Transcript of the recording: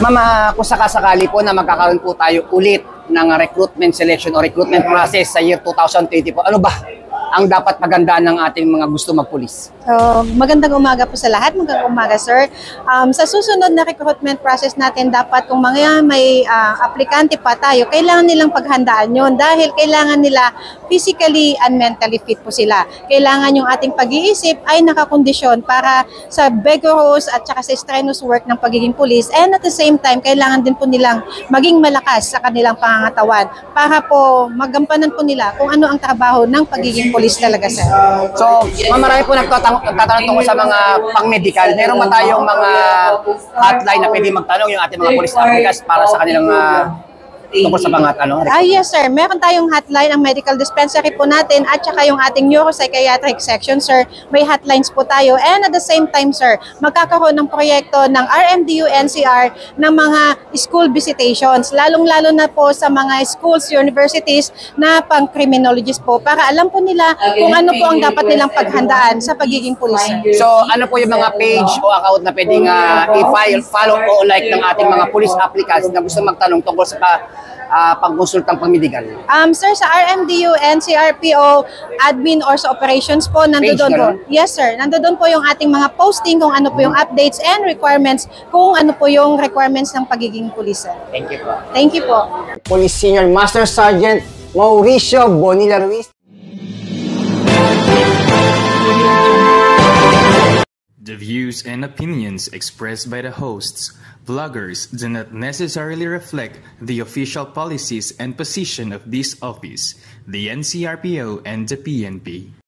Ma'am, kung sakasakali po na magkakaroon po tayo ulit ng recruitment selection o recruitment process sa year 2020 po, ano ba ang dapat pagandaan ng ating mga gusto magpulis? So, magandang umaga po sa lahat. Magandang umaga, sir. Sa susunod na recruitment process natin, dapat kung mga may aplikante pa tayo, kailangan nilang paghandaan yon dahil kailangan nila physically and mentally fit po sila. Kailangan yung ating pag-iisip ay nakakondisyon para sa vigorous at saka sa strenuous work ng pagiging pulis, and at the same time, kailangan din po nilang maging malakas sa kanilang pangangatawan para po magampanan po nila kung ano ang trabaho ng pagiging pulis talaga, sir. So, marami po nagtatanong tungkol sa mga pang-medical. Meron ba tayong mga hotline na pwede magtanong yung ating mga police applicants para sa kanilang tungkol sa mga Yes, sir. Meron tayong hotline, ang medical dispensary po natin at saka yung ating neuropsychiatric section, sir. May hotlines po tayo. And at the same time, sir, magkakaroon ng proyekto ng RMDU NCR ng mga school visitations, lalong-lalo na po sa mga schools, universities na pang-criminologist po para alam po nila kung ano po ang dapat nilang paghandaan sa pagiging pulis. So, ano po yung mga page o account na pwedeng i-follow o like ng ating mga police applicants na gusto magtanong tungkol sa pag-consultang pang-medical? Sir, sa RMDU, NCRPO, admin or sa operations po, nandoon po. Yes, sir. Nandoon po yung ating mga posting kung ano po yung updates and requirements, kung ano po yung requirements ng pagiging pulis. Thank you po. Thank you po. Police Senior Master Sergeant Mauricio Bonilla Ruiz. The views and opinions expressed by the hosts, vloggers, do not necessarily reflect the official policies and position of this office, the NCRPO, and the PNP.